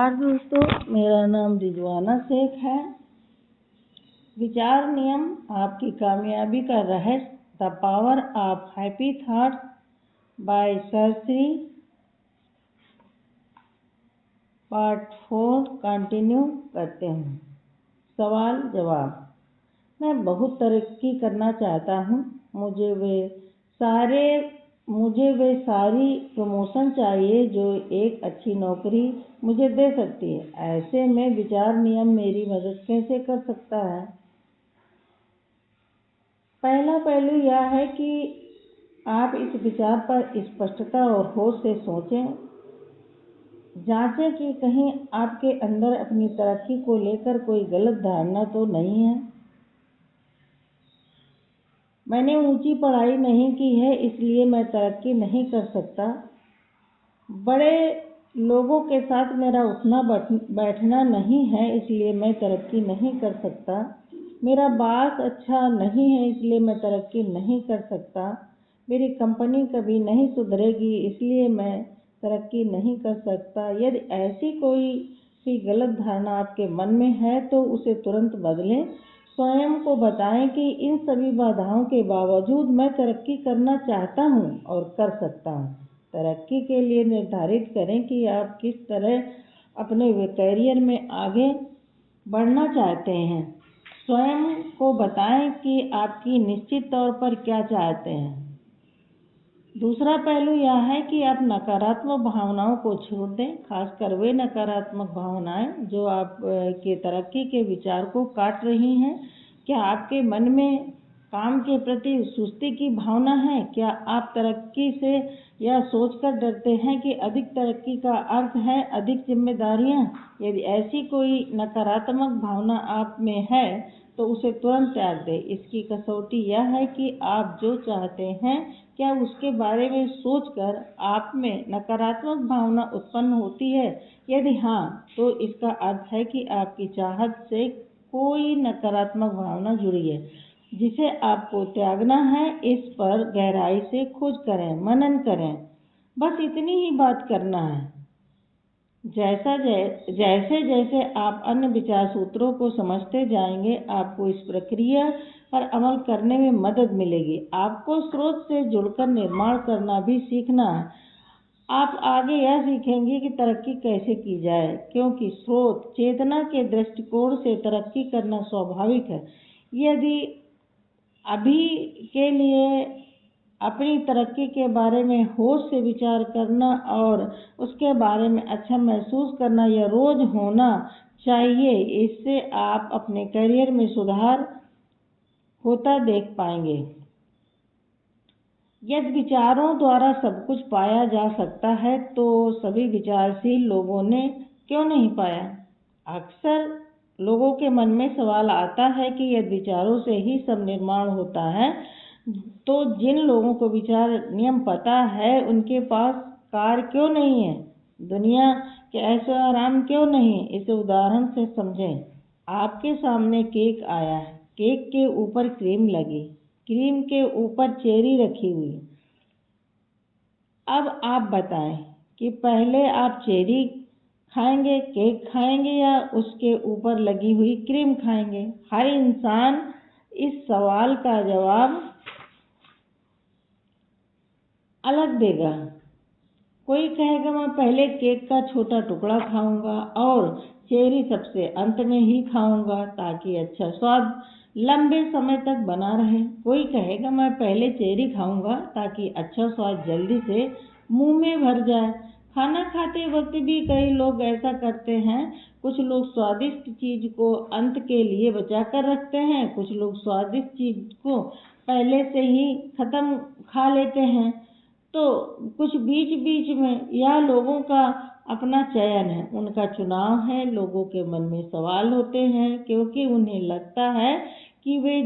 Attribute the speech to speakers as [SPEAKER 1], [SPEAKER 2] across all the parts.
[SPEAKER 1] नमस्कार दोस्तों, मेरा नाम रिजवाना शेख है। विचार नियम आपकी कामयाबी का रहस्य, the power of happy thoughts bye sir Shri, part 4 continue करते हैं। सवाल जवाब। मैं बहुत तरक्की करना चाहता हूँ। मुझे वे सारी प्रमोशन चाहिए जो एक अच्छी नौकरी मुझे दे सकती है। ऐसे में विचार नियम मेरी मदद कैसे कर सकता है? पहला पहलू यह है कि आप इस विचार पर स्पष्टता और होश से सोचें। जांचें कि कहीं आपके अंदर अपनी तरक्की को लेकर कोई गलत धारणा तो नहीं है। मैंने ऊंची पढ़ाई नहीं की है इसलिए मैं तरक्की नहीं कर सकता। बड़े लोगों के साथ मेरा उठना बैठना नहीं है इसलिए मैं तरक्की नहीं कर सकता। मेरा बॉस अच्छा नहीं है इसलिए मैं तरक्की नहीं कर सकता। मेरी कंपनी कभी नहीं सुधरेगी इसलिए मैं तरक्की नहीं कर सकता। यदि ऐसी कोई भी गलत धारणा आपके मन में है तो उसे तुरंत बदलें। स्वयं को बताएं कि इन सभी बाधाओं के बावजूद मैं तरक्की करना चाहता हूं और कर सकता हूं। तरक्की के लिए निर्धारित करें कि आप किस तरह अपने करियर में आगे बढ़ना चाहते हैं। स्वयं को बताएं कि आपकी निश्चित तौर पर क्या चाहते हैं। दूसरा पहलू यह है कि आप नकारात्मक भावनाओं को छोड़ दें, खासकर वे नकारात्मक भावनाएं जो आप के तरक्की के विचार को काट रही हैं। क्या आपके मन में काम के प्रति सुस्ती की भावना है? क्या आप तरक्की से यह सोचकर डरते हैं कि अधिक तरक्की का अर्थ है अधिक जिम्मेदारियां? यदि ऐसी कोई नकारात्मक भावना आप में है तो उसे तुरंत त्याग दें। इसकी कसौटी यह है कि आप जो चाहते हैं क्या उसके बारे में सोचकर आप में नकारात्मक भावना उत्पन्न होती है। यदि हाँ तो इसका अर्थ है कि आपकी चाहत से कोई नकारात्मक भावना जुड़ी है जिसे आपको त्यागना है। इस पर गहराई से खोज करें, मनन करें। बस इतनी ही बात करना है। जैसे जैसे आप अन्य विचार सूत्रों को समझते जाएंगे आपको इस प्रक्रिया पर अमल करने में मदद मिलेगी। आपको स्रोत से जुड़कर निर्माण करना भी सीखना है। आप आगे यह सीखेंगे कि तरक्की कैसे की जाए, क्योंकि स्रोत चेतना के दृष्टिकोण से तरक्की करना स्वाभाविक है। यदि अभी के लिए अपनी तरक्की के बारे में होश से विचार करना और उसके बारे में अच्छा महसूस करना यह रोज होना चाहिए। इससे आप अपने करियर में सुधार होता देख पाएंगे। यदि विचारों द्वारा सब कुछ पाया जा सकता है तो सभी विचारशील लोगों ने क्यों नहीं पाया? अक्सर लोगों के मन में सवाल आता है कि यदि विचारों से ही सब निर्माण होता है तो जिन लोगों को विचार नियम पता है उनके पास कार क्यों नहीं है, दुनिया के ऐशो आराम क्यों नहीं? इसे उदाहरण से समझें। आपके सामने केक आया है, केक के ऊपर क्रीम लगी, क्रीम के ऊपर चेरी रखी हुई। अब आप बताएं कि पहले आप चेरी खाएंगे, केक खाएंगे या उसके ऊपर लगी हुई क्रीम खाएंगे? हर इंसान इस सवाल का जवाब अलग देगा। कोई कहेगा मैं पहले केक का छोटा टुकड़ा खाऊंगा और चेरी सबसे अंत में ही खाऊंगा ताकि अच्छा स्वाद लंबे समय तक बना रहे। कोई कहेगा मैं पहले चेरी खाऊंगा ताकि अच्छा स्वाद जल्दी से मुंह में भर जाए। खाना खाते वक्त भी कई लोग ऐसा करते हैं। कुछ लोग स्वादिष्ट चीज को अंत के लिए बचा कर रखते हैं, कुछ लोग स्वादिष्ट चीज को पहले से ही खत्म खा लेते हैं, तो कुछ बीच बीच में। यह लोगों का अपना चयन है, उनका चुनाव है। लोगों के मन में सवाल होते हैं क्योंकि उन्हें लगता है कि वे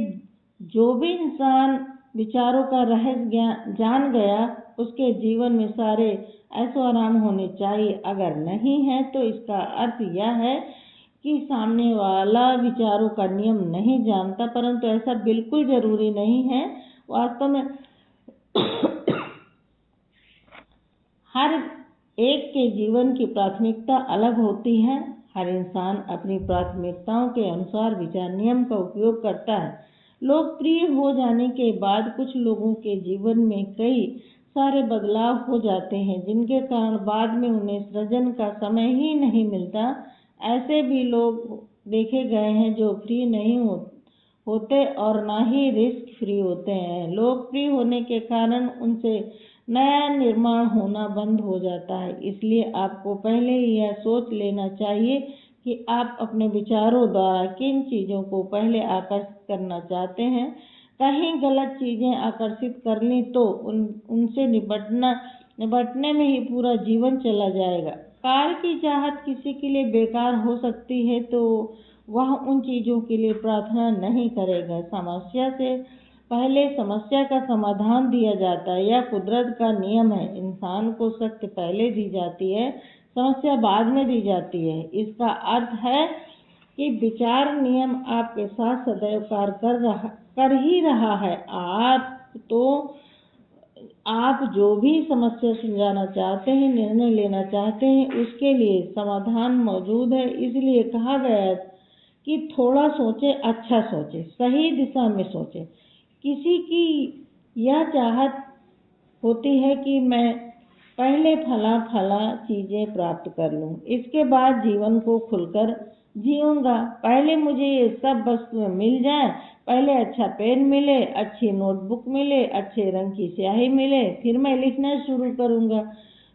[SPEAKER 1] जो भी इंसान विचारों का रहस्य जान गया उसके जीवन में सारे ऐशो आराम होने चाहिए। अगर नहीं है तो इसका अर्थ यह है कि सामने वाला विचारों का नियम नहीं जानता, परंतु ऐसा बिल्कुल जरूरी नहीं है। वास्तव में हर एक के जीवन की प्राथमिकता अलग होती है। हर इंसान अपनी प्राथमिकताओं के अनुसार विचार नियम का उपयोग करता है। लोकप्रिय हो जाने के बाद कुछ लोगों के जीवन में कई सारे बदलाव हो जाते हैं, जिनके कारण बाद में उन्हें सृजन का समय ही नहीं मिलता। ऐसे भी लोग देखे गए हैं जो फ्री नहीं होते और ना ही रिस्क फ्री होते हैं। लोकप्रिय होने के कारण उनसे नया निर्माण होना बंद हो जाता है। इसलिए आपको पहले ही यह सोच लेना चाहिए कि आप अपने विचारों द्वारा किन चीज़ों को पहले आकर्षित करना चाहते हैं। कहीं गलत चीज़ें आकर्षित कर ली तो उनसे निपटने में ही पूरा जीवन चला जाएगा। कार की चाहत किसी के लिए बेकार हो सकती है तो वह उन चीज़ों के लिए प्रार्थना नहीं करेगा। समस्या से पहले समस्या का समाधान दिया जाता है। यह कुदरत का नियम है। इंसान को शक्ति पहले दी जाती है, समस्या बाद में दी जाती है। इसका अर्थ है कि विचार नियम आपके साथ सदैव कार्य कर ही रहा है। आप जो भी समस्या सुलझाना चाहते हैं, निर्णय लेना चाहते हैं, उसके लिए समाधान मौजूद है। इसलिए कहा गया कि थोड़ा सोचे, अच्छा सोचे, सही दिशा में सोचे। किसी की यह चाहत होती है कि मैं पहले फला चीज़ें प्राप्त कर लूँ, इसके बाद जीवन को खुलकर जीऊँगा। पहले मुझे ये सब वस्तुएं मिल जाएं, पहले अच्छा पेन मिले, अच्छी नोटबुक मिले, अच्छे रंग की स्याही मिले, फिर मैं लिखना शुरू करूँगा।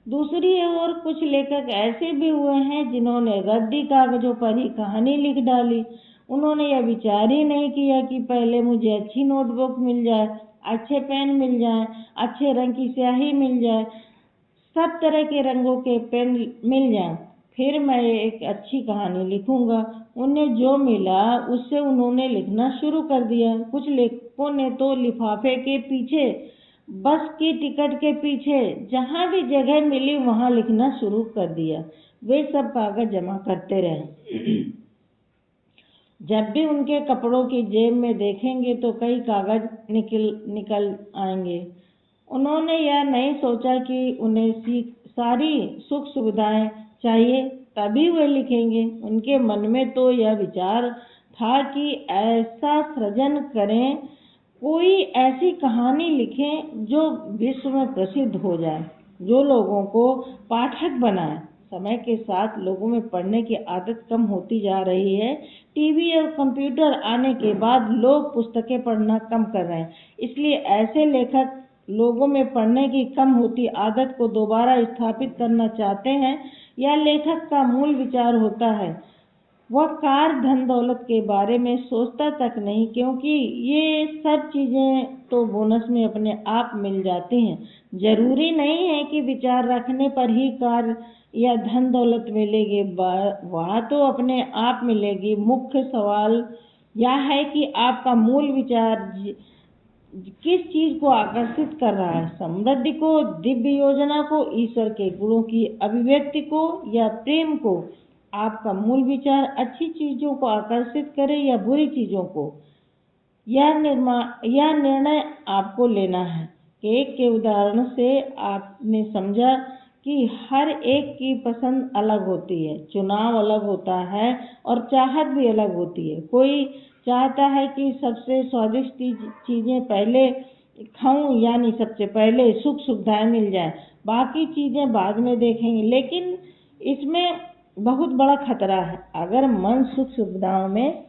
[SPEAKER 1] दूसरी ओर कुछ लेखक ऐसे भी हुए हैं जिन्होंने रद्दी कागजों पर ही कहानी लिख डाली। उन्होंने यह विचार ही नहीं किया कि पहले मुझे अच्छी नोटबुक मिल जाए, अच्छे पेन मिल जाए, अच्छे रंग की स्याही मिल जाए, सब तरह के रंगों के पेन मिल जाएं, फिर मैं एक अच्छी कहानी लिखूंगा। उन्हें जो मिला उससे उन्होंने लिखना शुरू कर दिया। कुछ लेखकों ने तो लिफाफे के पीछे, बस की टिकट के पीछे, जहाँ भी जगह मिली वहाँ लिखना शुरू कर दिया। वे सब कागज जमा करते रहे। जब भी उनके कपड़ों की जेब में देखेंगे तो कई कागज निकल आएंगे। उन्होंने यह नहीं सोचा कि उन्हें सारी सुख सुविधाएं चाहिए, तभी वे लिखेंगे। उनके मन में तो यह विचार था कि ऐसा सृजन करें, कोई ऐसी कहानी लिखें जो विश्व में प्रसिद्ध हो जाए, जो लोगों को पाठक बनाए। समय के साथ लोगों में पढ़ने की आदत कम होती जा रही है। टीवी और कंप्यूटर आने के बाद लोग पुस्तकें पढ़ना कम कर रहे हैं। इसलिए ऐसे लेखक लोगों में पढ़ने की कम होती आदत को दोबारा स्थापित करना चाहते हैं। यह लेखक का मूल विचार होता है। वह कार, धन दौलत के बारे में सोचता तक नहीं, क्योंकि ये सब चीज़ें तो बोनस में अपने आप मिल जाती हैं। जरूरी नहीं है कि विचार रखने पर ही कार या धन दौलत मिलेगी, वह तो अपने आप मिलेगी। मुख्य सवाल यह है कि आपका मूल विचार किस चीज को आकर्षित कर रहा है, समृद्धि को, दिव्य योजना को, ईश्वर के गुणों की अभिव्यक्ति को या प्रेम को। आपका मूल विचार अच्छी चीजों को आकर्षित करे या बुरी चीजों को, यह निर्णय आपको लेना है। केक के उदाहरण से आपने समझा कि हर एक की पसंद अलग होती है, चुनाव अलग होता है और चाहत भी अलग होती है। कोई चाहता है कि सबसे स्वादिष्ट चीज़ें पहले खाऊं, यानी सबसे पहले सुख सुविधाएं मिल जाए, बाकी चीज़ें बाद में देखेंगे। लेकिन इसमें बहुत बड़ा खतरा है। अगर मन सुख सुविधाओं में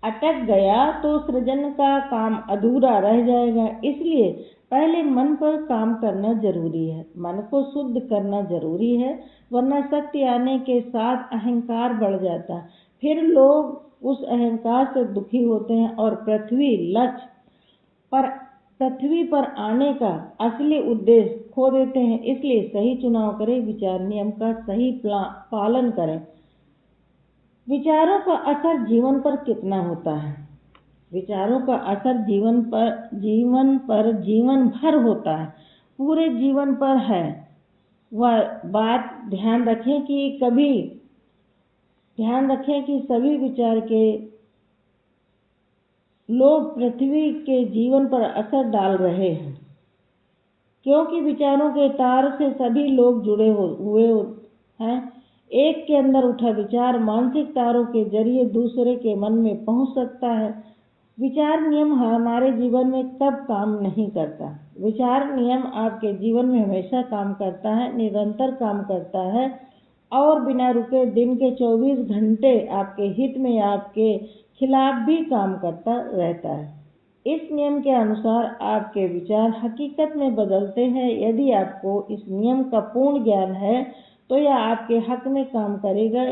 [SPEAKER 1] अटक गया तो सृजन का काम अधूरा रह जाएगा। इसलिए पहले मन पर काम करना जरूरी है, मन को शुद्ध करना जरूरी है, वरना शक्ति आने के साथ अहंकार बढ़ जाता है। फिर लोग उस अहंकार से दुखी होते हैं और पृथ्वी पर आने का असली उद्देश्य खो देते हैं। इसलिए सही चुनाव करें, विचार नियम का सही पालन करें। विचारों का असर जीवन पर कितना होता है? विचारों का असर जीवन भर होता है, पूरे जीवन पर है। वह बात ध्यान रखें कि सभी विचार के लोग पृथ्वी के जीवन पर असर डाल रहे हैं। क्योंकि विचारों के तार से सभी लोग जुड़े हुए हैं। एक के अंदर उठा विचार मानसिक तारों के जरिए दूसरे के मन में पहुंच सकता है। विचार नियम हमारे जीवन में कब काम नहीं करता? विचार नियम आपके जीवन में हमेशा काम करता है, निरंतर काम करता है और बिना रुके दिन के 24 घंटे आपके हित में आपके खिलाफ भी काम करता रहता है। इस नियम के अनुसार आपके विचार हकीकत में बदलते हैं। यदि आपको इस नियम का पूर्ण ज्ञान है तो यह आपके हक में काम करेगा।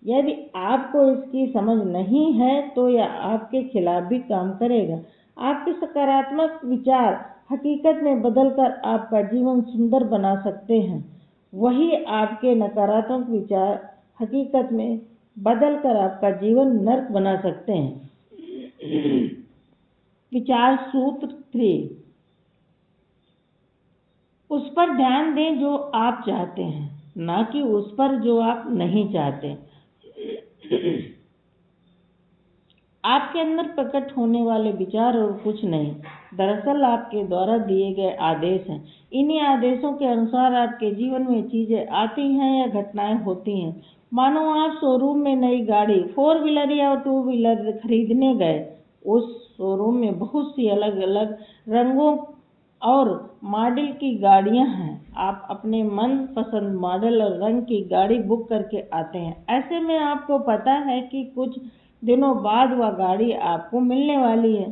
[SPEAKER 1] यदि आपको इसकी समझ नहीं है तो यह आपके खिलाफ भी काम करेगा। आपके सकारात्मक विचार हकीकत में बदलकर आपका जीवन सुंदर बना सकते हैं, वही आपके नकारात्मक विचार हकीकत में बदलकर आपका जीवन नर्क बना सकते हैं। विचार सूत्र 3। उस पर ध्यान दें जो आप चाहते हैं, ना कि उस पर जो आप नहीं चाहते। आपके अंदर प्रकट होने वाले विचार और कुछ नहीं, दरअसल आपके द्वारा दिए गए आदेश हैं। इन्हीं आदेशों के अनुसार आपके जीवन में चीजें आती हैं या घटनाएं होती हैं। मानो आप शोरूम में नई गाड़ी 4 व्हीलर या 2 व्हीलर खरीदने गए। उस शोरूम में बहुत सी अलग अलग रंगों और मॉडल की गाड़ियां हैं। आप अपने मन पसंद मॉडल और रंग की गाड़ी बुक करके आते हैं। ऐसे में आपको पता है कि कुछ दिनों बाद वह गाड़ी आपको मिलने वाली है।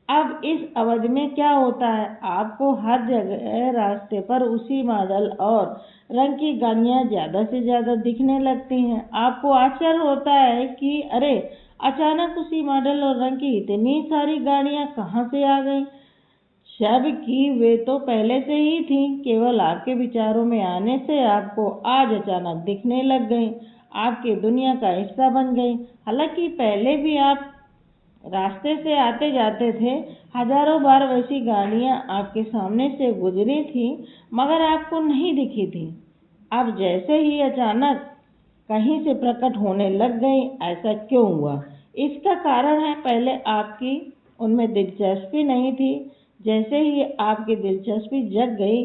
[SPEAKER 1] अब इस अवधि में क्या होता है, आपको हर जगह रास्ते पर उसी मॉडल और रंग की गाड़ियां ज्यादा से ज्यादा दिखने लगती हैं। आपको आश्चर्य होता है कि अरे, अचानक उसी मॉडल और रंग की इतनी सारी गाड़ियां कहाँ से आ गईं, जबकि वे तो पहले से ही थीं। केवल आपके विचारों में आने से आपको आज अचानक दिखने लग गईं, आपके दुनिया का हिस्सा बन गई। हालांकि पहले भी आप रास्ते से आते जाते थे, हजारों बार वैसी गाड़ियां आपके सामने से गुजरी थी, मगर आपको नहीं दिखी थी। अब जैसे ही अचानक कहीं से प्रकट होने लग गई। ऐसा क्यों हुआ? इसका कारण है, पहले आपकी उनमें दिलचस्पी नहीं थी। जैसे ही आपकी दिलचस्पी जग गई,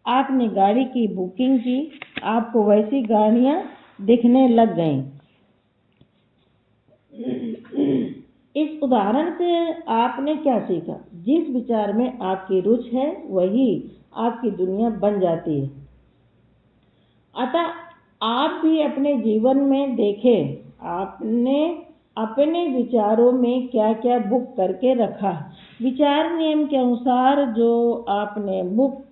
[SPEAKER 1] आपने गाड़ी की बुकिंग की, आपको वैसी गाड़ियां दिखने लग गईं। इस उदाहरण से आपने क्या सीखा? जिस विचार में आपकी रुचि है वही आपकी दुनिया बन जाती है। अतः आप भी अपने जीवन में देखें, आपने अपने विचारों में क्या क्या बुक करके रखा। विचार नियम के अनुसार जो आपने बुक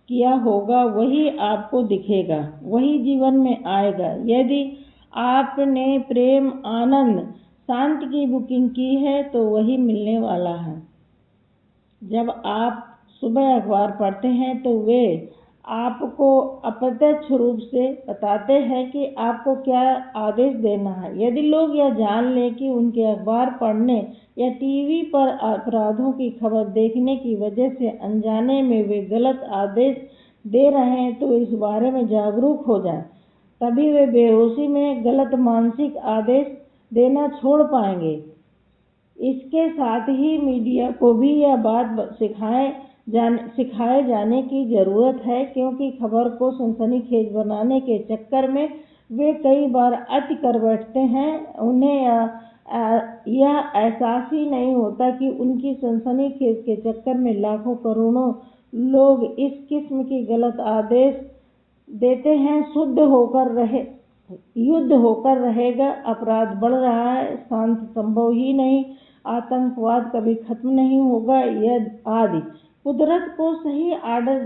[SPEAKER 1] किया होगा वही आपको दिखेगा, वही जीवन में आएगा। यदि आपने प्रेम, आनंद, शांति की बुकिंग की है तो वही मिलने वाला है। जब आप सुबह अखबार पढ़ते हैं तो वे आपको अप्रत्यक्ष रूप से बताते हैं कि आपको क्या आदेश देना है। यदि लोग यह जान लें कि उनके अखबार पढ़ने या टीवी पर अपराधों की खबर देखने की वजह से अनजाने में वे गलत आदेश दे रहे हैं तो इस बारे में जागरूक हो जाएं। तभी वे बेहोशी में गलत मानसिक आदेश देना छोड़ पाएंगे। इसके साथ ही मीडिया को भी यह बात सिखाए जाने की जरूरत है, क्योंकि खबर को सनसनीखेज बनाने के चक्कर में वे कई बार अति कर बैठते हैं। उन्हें यह एहसास ही नहीं होता कि उनकी सनसनीखेज के चक्कर में लाखों करोड़ों लोग इस किस्म की गलत आदेश देते हैं। युद्ध होकर रहेगा, अपराध बढ़ रहा है, शांति संभव ही नहीं, आतंकवाद कभी खत्म नहीं होगा, यह आदि। कुदरत को सही आर्डर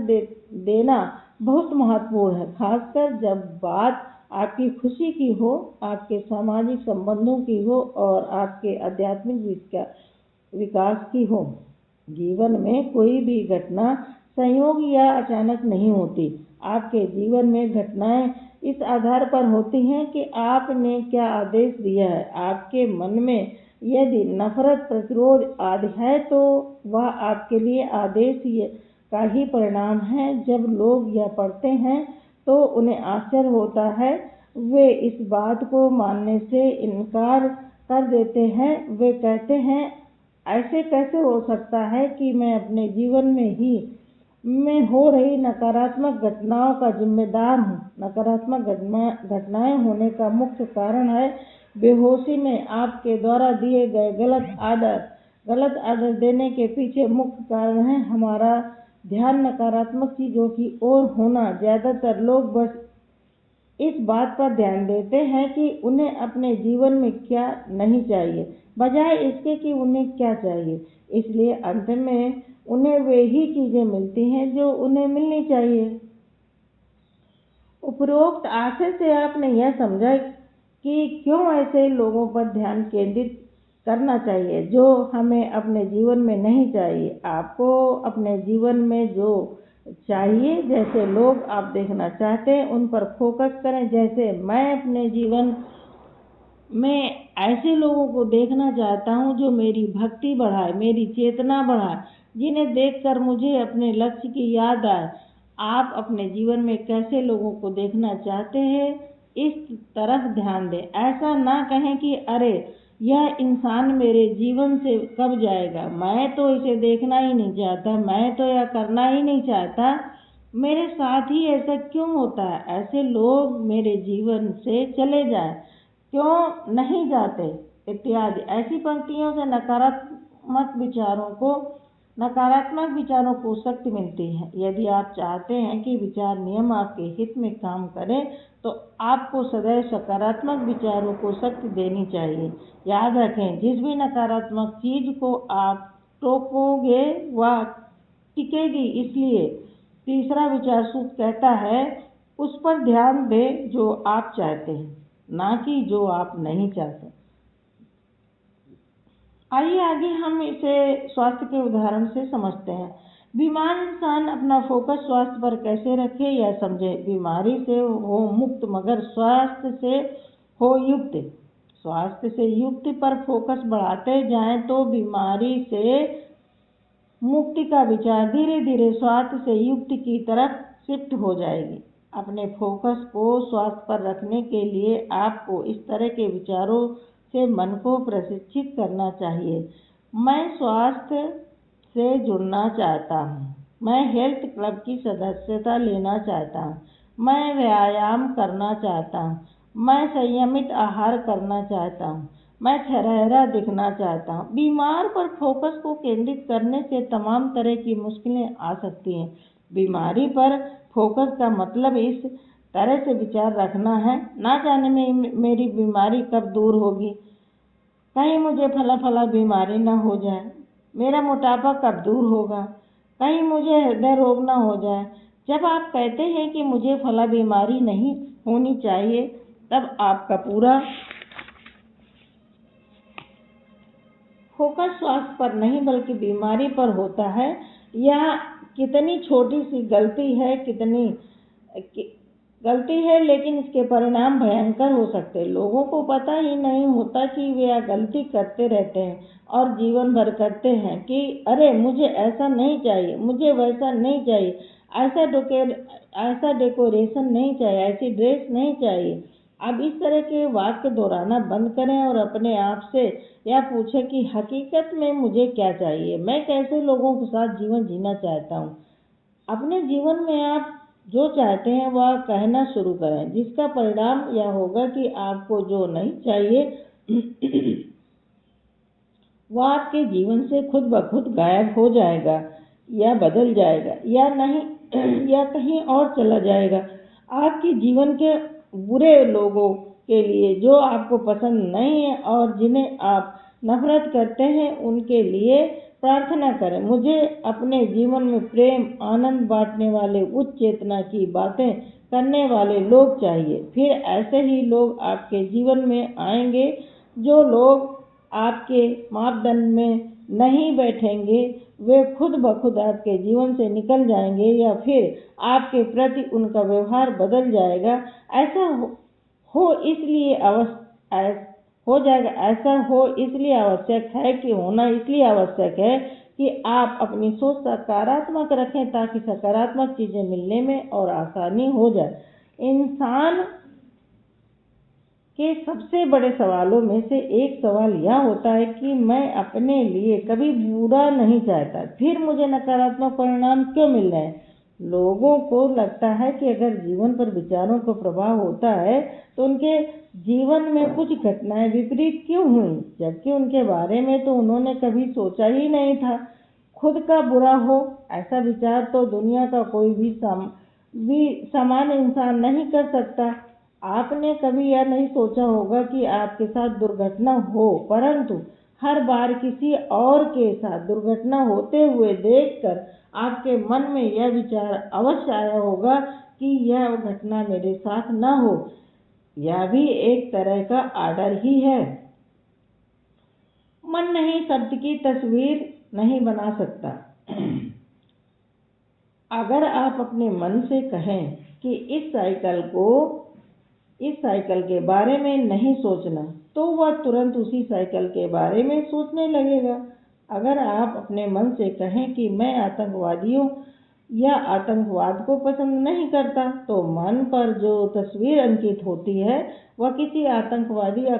[SPEAKER 1] देना बहुत महत्वपूर्ण है, खासकर जब बात आपकी खुशी की हो, आपके सामाजिक संबंधों की हो और आपके आध्यात्मिक विकास की हो। जीवन में कोई भी घटना संयोग या अचानक नहीं होती। आपके जीवन में घटनाएं इस आधार पर होती हैं कि आपने क्या आदेश दिया है। आपके मन में यदि नफरत, प्रतिरोध आदि है तो वह आपके लिए आदेश का ही परिणाम है। जब लोग यह पढ़ते हैं तो उन्हें आश्चर्य होता है, वे इस बात को मानने से इनकार कर देते हैं। वे कहते हैं, ऐसे कैसे हो सकता है कि मैं अपने जीवन में हो रही नकारात्मक घटनाओं का जिम्मेदार हूँ। नकारात्मक घटनाएं होने का मुख्य कारण है बेहोशी में आपके द्वारा दिए गए गलत आदर देने के पीछे मुख्य कारण है हमारा ध्यान नकारात्मक चीज़ों की ओर होना। ज़्यादातर लोग बस इस बात पर ध्यान देते हैं कि उन्हें अपने जीवन में क्या नहीं चाहिए, बजाय इसके कि उन्हें क्या चाहिए। इसलिए अंत में उन्हें वे ही चीज़ें मिलती हैं जो उन्हें मिलनी चाहिए। उपरोक्त आशय से आपने यह समझा कि क्यों ऐसे लोगों पर ध्यान केंद्रित करना चाहिए जो हमें अपने जीवन में नहीं चाहिए। आपको अपने जीवन में जो चाहिए, जैसे लोग आप देखना चाहते हैं, उन पर फोकस करें। जैसे मैं अपने जीवन में ऐसे लोगों को देखना चाहता हूँ जो मेरी भक्ति बढ़ाए, मेरी चेतना बढ़ाए, जिन्हें देखकर मुझे अपने लक्ष्य की याद आए। आप अपने जीवन में कैसे लोगों को देखना चाहते हैं, इस तरफ ध्यान दें। ऐसा ना कहें कि अरे यह इंसान मेरे जीवन से कब जाएगा, मैं तो इसे देखना ही नहीं चाहता, मैं तो यह करना ही नहीं चाहता, मेरे साथ ही ऐसा क्यों होता है, ऐसे लोग मेरे जीवन से चले जाएं, क्यों नहीं जाते, इत्यादि। ऐसी पंक्तियों से नकारात्मक विचारों को शक्ति मिलती है। यदि आप चाहते हैं कि विचार नियम आपके हित में काम करें, तो आपको सदैव सकारात्मक विचारों को शक्ति देनी चाहिए। याद रखें, जिस भी नकारात्मक चीज को आप टोकोगे वह टिकेगी। इसलिए तीसरा विचार सूत्र कहता है, उस पर ध्यान दें जो आप चाहते हैं, ना कि जो आप नहीं चाहते। आइए आगे हम इसे स्वास्थ्य के उदाहरण से समझते हैं। बीमार इंसान अपना फोकस स्वास्थ्य पर कैसे रखे, यह समझे। बीमारी से हो मुक्त मगर स्वास्थ्य से युक्त पर फोकस बढ़ाते जाएं तो बीमारी से मुक्ति का विचार धीरे धीरे स्वास्थ्य से युक्त की तरफ शिफ्ट हो जाएगी। अपने फोकस को स्वास्थ्य पर रखने के लिए आपको इस तरह के विचारों से मन को प्रशिक्षित करना चाहिए। मैं स्वास्थ्य से जुड़ना चाहता हूँ, मैं हेल्थ क्लब की सदस्यता लेना चाहता हूँ, मैं व्यायाम करना चाहता हूँ, मैं संयमित आहार करना चाहता हूँ, मैं ठहरा दिखना चाहता हूँ। बीमार पर फोकस को केंद्रित करने से तमाम तरह की मुश्किलें आ सकती हैं। बीमारी पर फोकस का मतलब इस तरह से विचार रखना है, ना जाने में मेरी बीमारी कब दूर होगी, कहीं मुझे फला बीमारी ना हो जाए, मेरा मोटापा कब दूर होगा, कहीं मुझे हृदय रोग ना हो जाए। जब आप कहते हैं कि मुझे फला बीमारी नहीं होनी चाहिए, तब आपका पूरा फोकस स्वास्थ्य पर नहीं बल्कि बीमारी पर होता है। यह कितनी छोटी सी गलती है, लेकिन इसके परिणाम भयंकर हो सकते हैं। लोगों को पता ही नहीं होता कि वे यह गलती करते रहते हैं और जीवन भर करते हैं कि अरे मुझे ऐसा नहीं चाहिए, मुझे वैसा नहीं चाहिए, ऐसा डेकोरेशन नहीं चाहिए, ऐसी ड्रेस नहीं चाहिए। अब इस तरह के वाक्य दोहराना बंद करें और अपने आप से यह पूछें कि हकीकत में मुझे क्या चाहिए, मैं कैसे लोगों के साथ जीवन जीना चाहता हूँ। अपने जीवन में आप जो चाहते हैं वह कहना शुरू करें, जिसका परिणाम यह होगा कि आपको जो नहीं चाहिए वह आपके जीवन से खुद ब खुद गायब हो जाएगा या बदल जाएगा या कहीं और चला जाएगा। आपके जीवन के बुरे लोगों के लिए जो आपको पसंद नहीं है और जिन्हें आप नफरत करते हैं, उनके लिए प्रार्थना करें। मुझे अपने जीवन में प्रेम आनंद बांटने वाले उच्च चेतना की बातें करने वाले लोग चाहिए। फिर ऐसे ही लोग आपके जीवन में आएंगे। जो लोग आपके मापदंड में नहीं बैठेंगे वे खुद ब खुद आपके जीवन से निकल जाएंगे या फिर आपके प्रति उनका व्यवहार बदल जाएगा। ऐसा हो इसलिए आवश्यक है कि आप अपनी सोच सकारात्मक रखें ताकि सकारात्मक चीजें मिलने में और आसानी हो जाए। इंसान के सबसे बड़े सवालों में से एक सवाल यह होता है कि मैं अपने लिए कभी बुरा नहीं चाहता, फिर मुझे नकारात्मक परिणाम क्यों मिल रहे हैं। लोगों को लगता है कि अगर जीवन पर विचारों का प्रभाव होता है तो उनके जीवन में कुछ घटनाएं विपरीत क्यों हुई, जबकि उनके बारे में तो उन्होंने कभी सोचा ही नहीं था। खुद का बुरा हो, ऐसा विचार तो दुनिया का कोई भी समान इंसान नहीं कर सकता। आपने कभी यह नहीं सोचा होगा कि आपके साथ दुर्घटना हो, परंतु हर बार किसी और के साथ दुर्घटना होते हुए देखकर आपके मन में यह विचार अवश्य आया होगा कि यह घटना मेरे साथ न हो। यह भी एक तरह का आर्डर ही है। मन नहीं शब्द की तस्वीर नहीं बना सकता। अगर आप अपने मन से कहें कि इस साइकिल के बारे में नहीं सोचना, तो वह तुरंत उसी साइकिल के बारे में सोचने लगेगा। अगर आप अपने मन से कहें कि मैं आतंकवादियों या आतंकवाद को पसंद नहीं करता, तो मन पर जो तस्वीर अंकित होती है वह किसी आतंकवादी या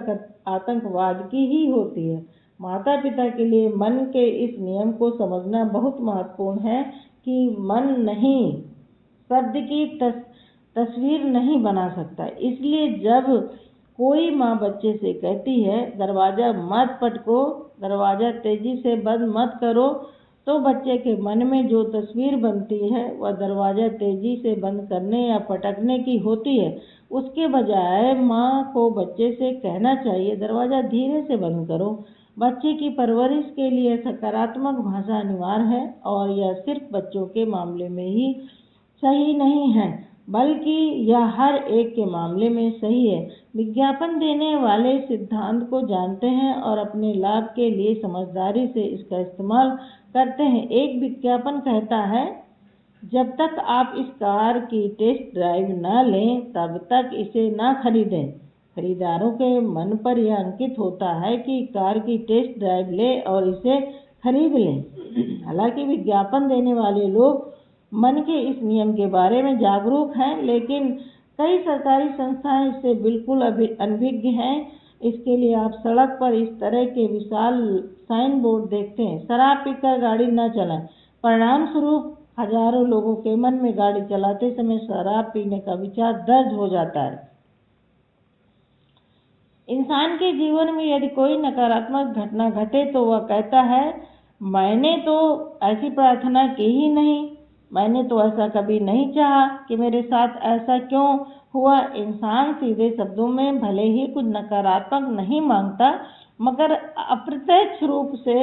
[SPEAKER 1] आतंकवाद की ही होती है। माता पिता के लिए मन के इस नियम को समझना बहुत महत्वपूर्ण है कि मन नहीं शब्द की तस्वीर नहीं बना सकता। इसलिए जब कोई माँ बच्चे से कहती है दरवाज़ा मत पटको, दरवाज़ा तेजी से बंद मत करो, तो बच्चे के मन में जो तस्वीर बनती है वह दरवाज़ा तेजी से बंद करने या पटकने की होती है। उसके बजाय माँ को बच्चे से कहना चाहिए दरवाज़ा धीरे से बंद करो। बच्चे की परवरिश के लिए सकारात्मक भाषा अनिवार्य है, और यह सिर्फ बच्चों के मामले में ही सही नहीं है, बल्कि यह हर एक के मामले में सही है। विज्ञापन देने वाले सिद्धांत को जानते हैं और अपने लाभ के लिए समझदारी से इसका इस्तेमाल करते हैं। एक विज्ञापन कहता है, जब तक आप इस कार की टेस्ट ड्राइव न लें तब तक इसे न खरीदें। खरीदारों के मन पर यह अंकित होता है कि कार की टेस्ट ड्राइव लें और इसे खरीद लें। हालांकि विज्ञापन देने वाले लोग मन के इस नियम के बारे में जागरूक हैं, लेकिन कई सरकारी संस्थाएं इससे बिल्कुल अनभिज्ञ हैं। इसके लिए आप सड़क पर इस तरह के विशाल साइन बोर्ड देखते हैं, शराब पीकर गाड़ी न चलाएं। परिणाम स्वरूप हजारों लोगों के मन में गाड़ी चलाते समय शराब पीने का विचार दर्ज हो जाता है। इंसान के जीवन में यदि कोई नकारात्मक घटना घटे तो वह कहता है, मैंने तो ऐसी प्रार्थना की ही नहीं, मैंने तो ऐसा कभी नहीं चाहा कि मेरे साथ ऐसा क्यों हुआ। इंसान सीधे शब्दों में भले ही कुछ नकारात्मक नहीं मांगता, मगर अप्रत्यक्ष रूप से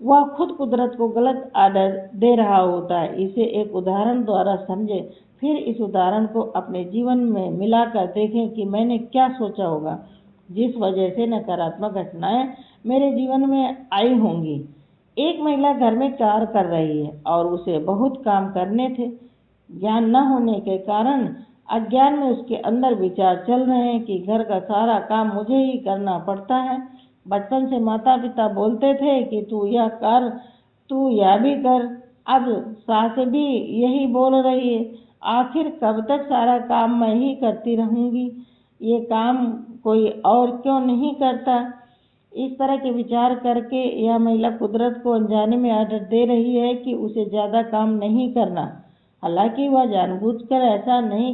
[SPEAKER 1] वह खुद कुदरत को गलत आर्डर दे रहा होता है। इसे एक उदाहरण द्वारा समझें, फिर इस उदाहरण को अपने जीवन में मिलाकर देखें कि मैंने क्या सोचा होगा जिस वजह से नकारात्मक घटनाएं मेरे जीवन में आई होंगी। एक महिला घर में कार्य कर रही है और उसे बहुत काम करने थे। ज्ञान न होने के कारण अज्ञान में उसके अंदर विचार चल रहे हैं कि घर का सारा काम मुझे ही करना पड़ता है। बचपन से माता पिता बोलते थे कि तू यह कर, तू यह भी कर। अब सास भी यही बोल रही है, आखिर कब तक सारा काम मैं ही करती रहूंगी, ये काम कोई और क्यों नहीं करता। इस तरह के विचार करके यह महिला कुदरत को अनजाने में आर्डर दे रही है कि उसे ज़्यादा काम नहीं करना। हालांकि वह जानबूझकर ऐसा नहीं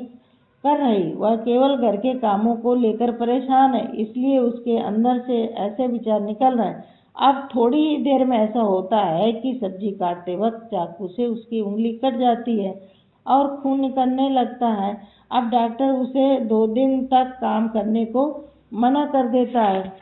[SPEAKER 1] कर रही, वह केवल घर के कामों को लेकर परेशान है, इसलिए उसके अंदर से ऐसे विचार निकल रहे हैं। अब थोड़ी ही देर में ऐसा होता है कि सब्जी काटते वक्त चाकू से उसकी उंगली कट जाती है और खून निकलने लगता है। अब डॉक्टर उसे 2 दिन तक काम करने को मना कर देता है।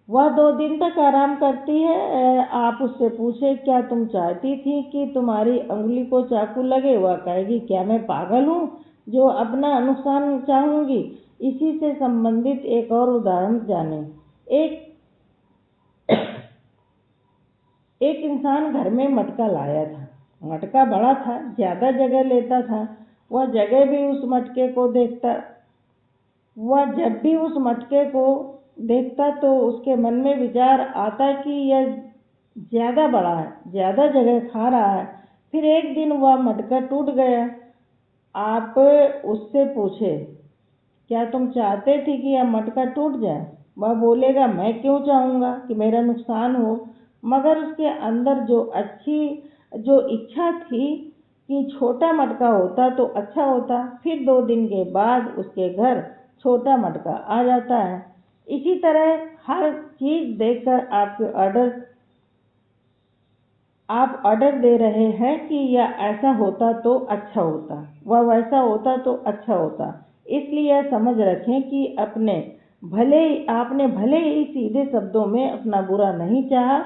[SPEAKER 1] वह 2 दिन तक आराम करती है। आप उससे पूछे, क्या तुम चाहती थी कि तुम्हारी उंगली को चाकू लगे? वह कहेगी, क्या मैं पागल हूँ जो अपना नुकसान चाहूंगी। इसी से संबंधित एक और उदाहरण जाने। एक इंसान घर में मटका लाया था। मटका बड़ा था, ज्यादा जगह लेता था। वह जब भी उस मटके को देखता तो उसके मन में विचार आता कि यह ज्यादा बड़ा है, ज्यादा जगह खा रहा है। फिर एक दिन वह मटका टूट गया। आप उससे पूछे, क्या तुम चाहते थे कि यह मटका टूट जाए? वह बोलेगा, मैं क्यों चाहूँगा कि मेरा नुकसान हो, मगर उसके अंदर जो इच्छा थी कि छोटा मटका होता तो अच्छा होता। फिर 2 दिन के बाद उसके घर छोटा मटका आ जाता है। इसी तरह हर चीज़ देखकर आप ऑर्डर दे रहे हैं कि यह ऐसा होता तो अच्छा होता, वह वैसा होता तो अच्छा होता। इसलिए यह समझ रखें कि आपने भले ही सीधे शब्दों में अपना बुरा नहीं चाहा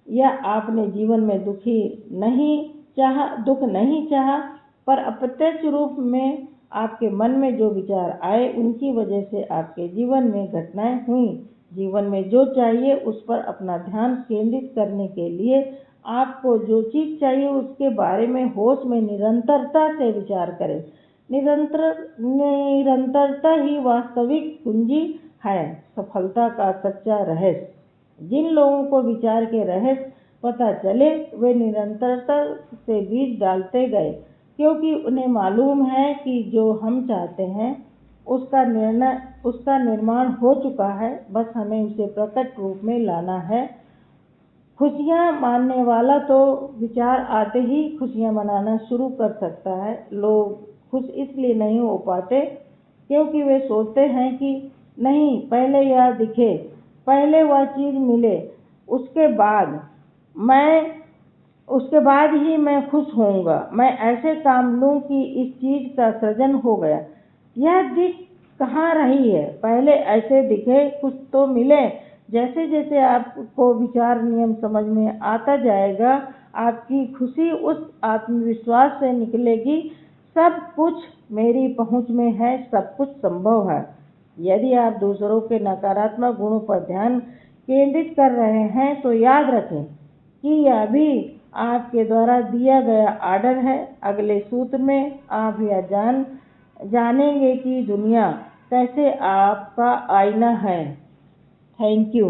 [SPEAKER 1] या आपने जीवन में दुख नहीं चाहा, पर अप्रत्यक्ष रूप में आपके मन में जो विचार आए उनकी वजह से आपके जीवन में घटनाएं हुई। जीवन में जो चाहिए उस पर अपना ध्यान केंद्रित करने के लिए आपको जो चीज़ चाहिए उसके बारे में होश में निरंतरता से विचार करें। निरंतरता ही वास्तविक कुंजी है सफलता का सच्चा रहस्य। जिन लोगों को विचार के रहस्य पता चले वे निरंतरता से बीज डालते गए, क्योंकि उन्हें मालूम है कि जो हम चाहते हैं उसका निर्माण हो चुका है, बस हमें उसे प्रकट रूप में लाना है। खुशियाँ मानने वाला तो विचार आते ही खुशियाँ मनाना शुरू कर सकता है। लोग खुश इसलिए नहीं हो पाते क्योंकि वे सोचते हैं कि नहीं, पहले यह दिखे, पहले वह चीज़ मिले, उसके बाद ही मैं खुश होऊंगा। मैं ऐसे काम लूँ कि इस चीज़ का सृजन हो गया। यह दिख कहाँ रही है? पहले ऐसे दिखे, कुछ तो मिले। जैसे जैसे आपको विचार नियम समझ में आता जाएगा, आपकी खुशी उस आत्मविश्वास से निकलेगी, सब कुछ मेरी पहुंच में है, सब कुछ संभव है। यदि आप दूसरों के नकारात्मक गुणों पर ध्यान केंद्रित कर रहे हैं तो याद रखें कि यह भी आपके द्वारा दिया गया आर्डर है। अगले सूत्र में आप यह जानेंगे कि दुनिया कैसे आपका आईना है। Thank you.